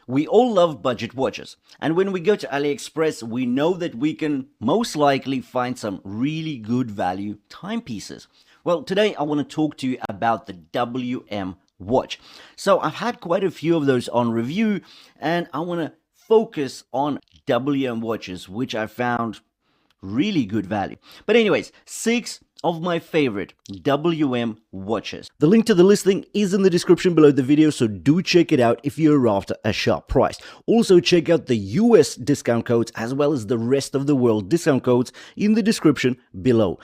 We all love budget watches, and when we go to AliExpress, we know that we can most likely find some really good value timepieces. Well, today I want to talk to you about the WM watch. So I've had quite a few of those on review, and I want to focus on WM watches, which I found really good value. But anyways, 6 of my favorite WM watches. The link to the listing is in the description below the video, so do check it out if you're after a sharp price. Also check out the US discount codes as well as the rest of the world discount codes in the description below.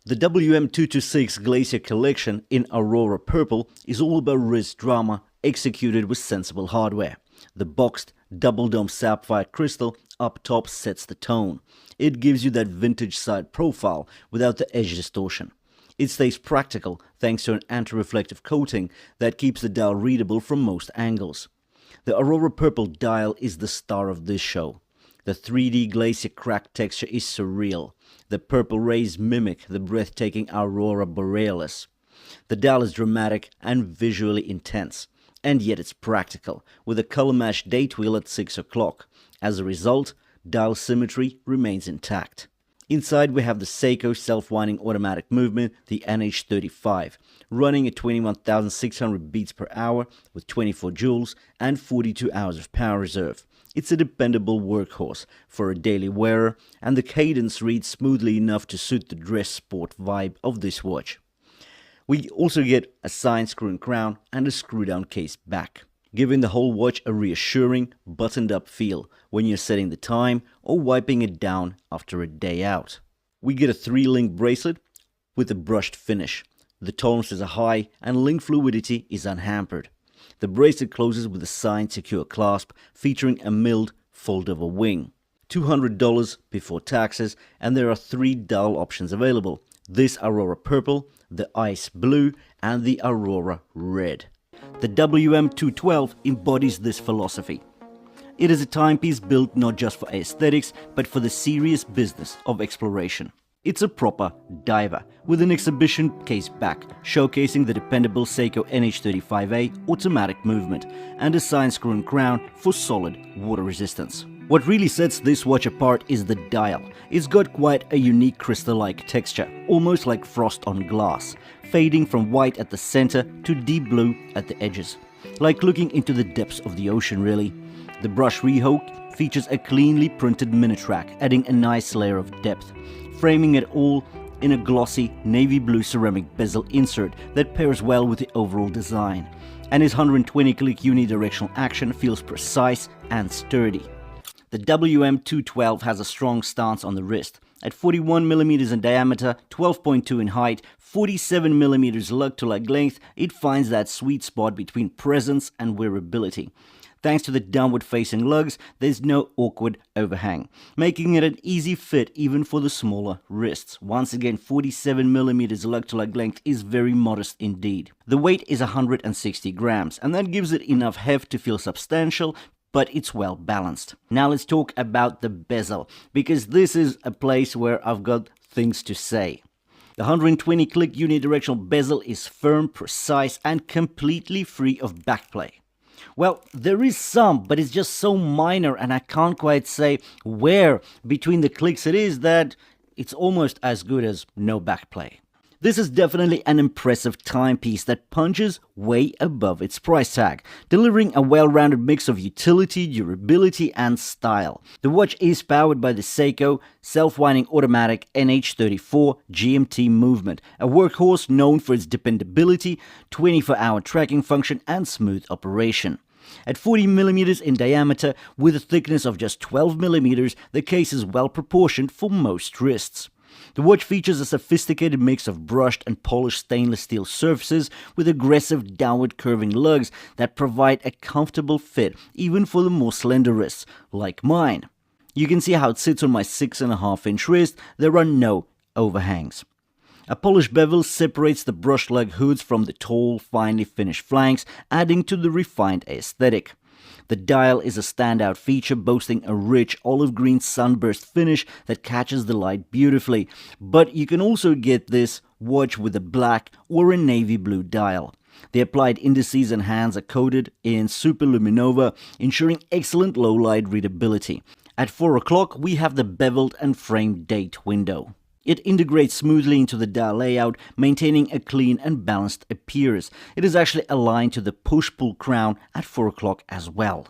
The WM226 Glacia collection in Aurora Purple is all about wrist drama executed with sensible hardware. The boxed double dome sapphire crystal up top sets the tone. It gives you that vintage side profile without the edge distortion. It stays practical thanks to an anti-reflective coating that keeps the dial readable from most angles. The Aurora Purple dial is the star of this show. The 3D Glacier cracked texture is surreal. The purple rays mimic the breathtaking Aurora Borealis. The dial is dramatic and visually intense, and yet it's practical, with a color-matched date wheel at 6 o'clock. As a result, dial symmetry remains intact. Inside we have the Seiko self-winding automatic movement, the NH35, running at 21,600 beats per hour with 24 joules and 42 hours of power reserve. It's a dependable workhorse for a daily wearer, and the cadence reads smoothly enough to suit the dress sport vibe of this watch. We also get a signed screw and crown and a screw-down case back, giving the whole watch a reassuring, buttoned-up feel when you're setting the time or wiping it down after a day out. We get a 3-link bracelet with a brushed finish. The tolerances are high and link fluidity is unhampered. The bracelet closes with a signed secure clasp featuring a milled fold-over wing. $200 before taxes, and there are 3 dial options available. This Aurora Purple, the Ice Blue, and the Aurora Red. The WM212 embodies this philosophy. It is a timepiece built not just for aesthetics, but for the serious business of exploration. It's a proper diver, with an exhibition case back, showcasing the dependable Seiko NH35A automatic movement, and a signed screw and crown for solid water resistance. What really sets this watch apart is the dial. It's got quite a unique crystal-like texture, almost like frost on glass, fading from white at the center to deep blue at the edges. Like looking into the depths of the ocean, really. The brush rehook features a cleanly printed mini-track, adding a nice layer of depth, framing it all in a glossy navy blue ceramic bezel insert that pairs well with the overall design. And his 120-click unidirectional action feels precise and sturdy. The WM212 has a strong stance on the wrist. At 41mm in diameter, 12.2 in height, 47mm lug-to-lug length, it finds that sweet spot between presence and wearability. Thanks to the downward-facing lugs, there's no awkward overhang, making it an easy fit even for the smaller wrists. Once again, 47mm lug-to-lug length is very modest indeed. The weight is 160 grams, and that gives it enough heft to feel substantial, but it's well balanced. Now let's talk about the bezel, because this is a place where I've got things to say. The 120-click unidirectional bezel is firm, precise, and completely free of backplay. Well, there is some, but it's just so minor, and I can't quite say where between the clicks it is that it's almost as good as no backplay. This is definitely an impressive timepiece that punches way above its price tag, delivering a well-rounded mix of utility, durability, and style. The watch is powered by the Seiko self-winding automatic NH34 GMT movement, a workhorse known for its dependability, 24-hour tracking function, and smooth operation. At 40mm in diameter, with a thickness of just 12mm, the case is well proportioned for most wrists. The watch features a sophisticated mix of brushed and polished stainless steel surfaces with aggressive downward curving lugs that provide a comfortable fit even for the more slender wrists, like mine. You can see how it sits on my 6.5-inch wrist. There are no overhangs. A polished bevel separates the brushed lug hoods from the tall, finely finished flanks, adding to the refined aesthetic. The dial is a standout feature, boasting a rich olive green sunburst finish that catches the light beautifully. But you can also get this watch with a black or a navy blue dial. The applied indices and hands are coated in superluminova, ensuring excellent low-light readability. At 4 o'clock, we have the beveled and framed date window. It integrates smoothly into the dial layout, maintaining a clean and balanced appearance. It is actually aligned to the push-pull crown at 4 o'clock as well.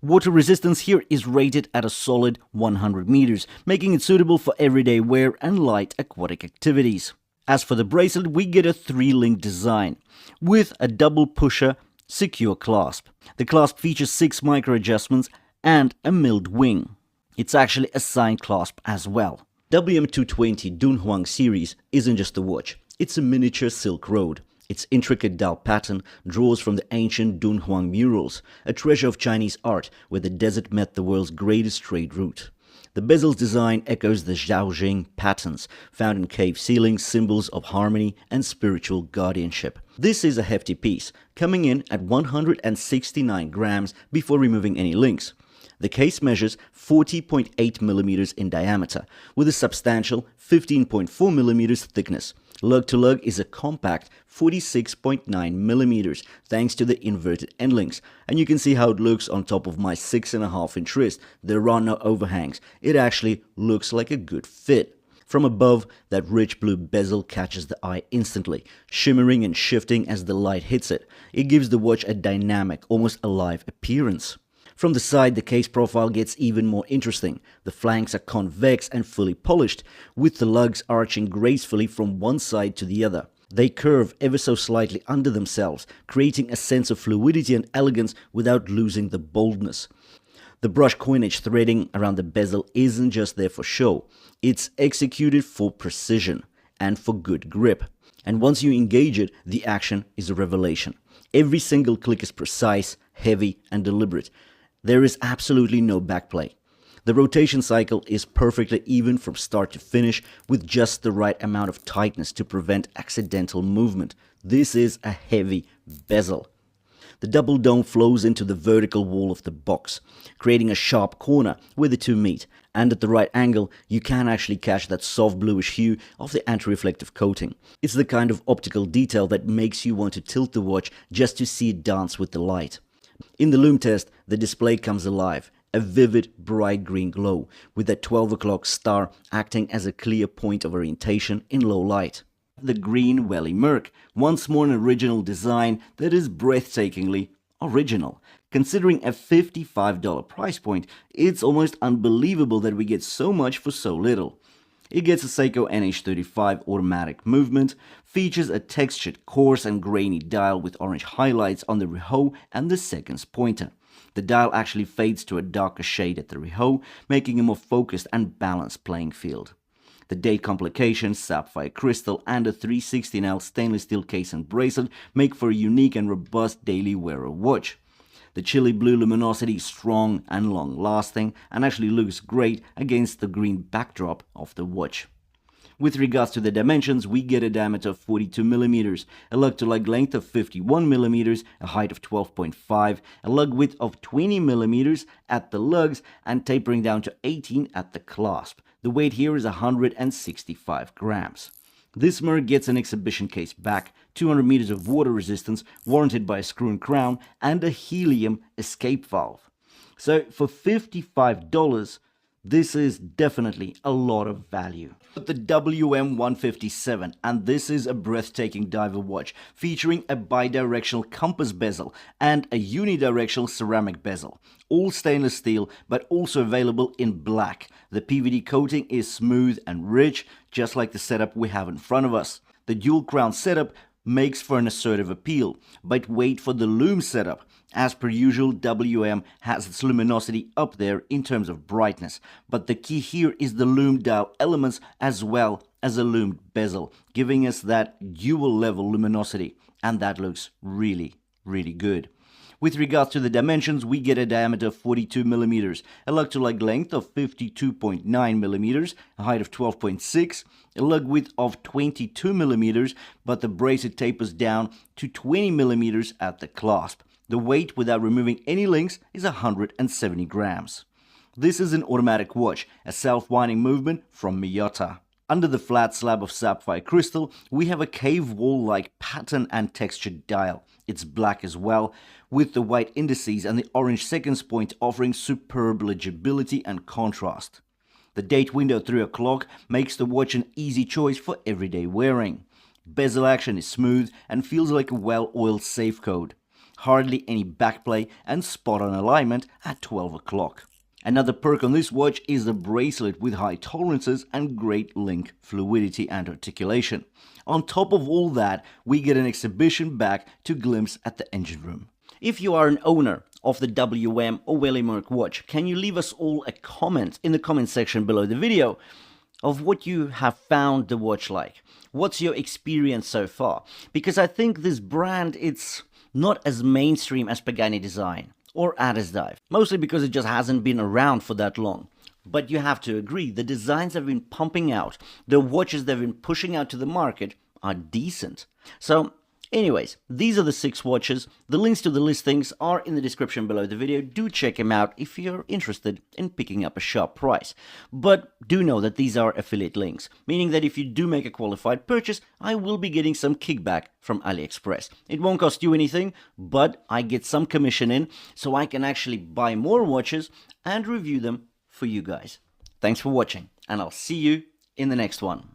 Water resistance here is rated at a solid 100 meters, making it suitable for everyday wear and light aquatic activities. As for the bracelet, we get a 3-link design with a double pusher secure clasp. The clasp features 6 micro adjustments and a milled wing. It's actually a signed clasp as well. WM220 Dun Huang series isn't just a watch, it's a miniature Silk Road. Its intricate dial pattern draws from the ancient Dunhuang murals, a treasure of Chinese art where the desert met the world's greatest trade route. The bezel's design echoes the Zhaojing patterns found in cave ceilings, symbols of harmony and spiritual guardianship. This is a hefty piece, coming in at 169 grams before removing any links. The case measures 40.8 millimeters in diameter, with a substantial 15.4 millimeters thickness. Lug to lug is a compact 46.9 millimeters, thanks to the inverted end links. And you can see how it looks on top of my 6.5-inch wrist. There are no overhangs. It actually looks like a good fit. From above, that rich blue bezel catches the eye instantly, shimmering and shifting as the light hits it. It gives the watch a dynamic, almost alive appearance. From the side, the case profile gets even more interesting. The flanks are convex and fully polished, with the lugs arching gracefully from one side to the other. They curve ever so slightly under themselves, creating a sense of fluidity and elegance without losing the boldness. The brush coinage threading around the bezel isn't just there for show. It's executed for precision and for good grip. And once you engage it, the action is a revelation. Every single click is precise, heavy, and deliberate. There is absolutely no backplay. The rotation cycle is perfectly even from start to finish, with just the right amount of tightness to prevent accidental movement. This is a heavy bezel. The double dome flows into the vertical wall of the box, creating a sharp corner where the two meet. And at the right angle, you can actually catch that soft bluish hue of the anti-reflective coating. It's the kind of optical detail that makes you want to tilt the watch just to see it dance with the light. In the lume test, the display comes alive, a vivid, bright green glow, with that 12 o'clock star acting as a clear point of orientation in low light. The green Welly Merck, once more an original design that is breathtakingly original. Considering a $55 price point, it's almost unbelievable that we get so much for so little. It gets a Seiko NH35 automatic movement, features a textured, coarse and grainy dial with orange highlights on the Riho and the seconds pointer. The dial actually fades to a darker shade at the Riho, making a more focused and balanced playing field. The date complication, sapphire crystal and a 316L stainless steel case and bracelet make for a unique and robust daily wearer watch. The chili blue luminosity is strong and long-lasting and actually looks great against the green backdrop of the watch. With regards to the dimensions, we get a diameter of 42 millimeters, a lug-to-lug length of 51 millimeters, a height of 12.5, a lug width of 20 millimeters at the lugs and tapering down to 18 at the clasp. The weight here is 165 grams. This Merck gets an exhibition case back, 200 meters of water resistance, warranted by a screw and crown, and a helium escape valve. So for $55, this is definitely a lot of value. The WM157, and this is a breathtaking diver watch featuring a bidirectional compass bezel and a unidirectional ceramic bezel. All stainless steel, but also available in black. The PVD coating is smooth and rich, just like the setup we have in front of us. The dual crown setup makes for an assertive appeal, but wait for the lume setup. As per usual, WM has its luminosity up there in terms of brightness, but the key here is the lume dial elements as well as a lumed bezel, giving us that dual level luminosity, and that looks really, really good. With regards to the dimensions, we get a diameter of 42 millimeters, a lug-to-lug length of 52.9 millimeters, a height of 12.6, a lug width of 22 millimeters, but the bracelet tapers down to 20 millimeters at the clasp. The weight without removing any links is 170 grams. This is an automatic watch, a self-winding movement from Miyota. Under the flat slab of sapphire crystal, we have a cave wall-like pattern and textured dial. It's black as well, with the white indices and the orange seconds point offering superb legibility and contrast. The date window 3 o'clock makes the watch an easy choice for everyday wearing. Bezel action is smooth and feels like a well-oiled safe code. Hardly any backplay and spot-on alignment at 12 o'clock. Another perk on this watch is the bracelet with high tolerances and great link fluidity and articulation. On top of all that, we get an exhibition back to glimpse at the engine room. If you are an owner of the WM or Welly Merck watch, can you leave us all a comment in the comment section below the video of what you have found the watch like? What's your experience so far? Because I think this brand, it's not as mainstream as Pagani Design or Addis Dive, mostly because it just hasn't been around for that long. But you have to agree, the designs they've been pumping out, the watches they've been pushing out to the market are decent. So anyways, these are the 6 watches. The links to the listings are in the description below the video. Do check them out if you're interested in picking up a sharp price. But do know that these are affiliate links, meaning that if you do make a qualified purchase, I will be getting some kickback from AliExpress. It won't cost you anything, but I get some commission in, so I can actually buy more watches and review them for you guys. Thanks for watching, and I'll see you in the next one.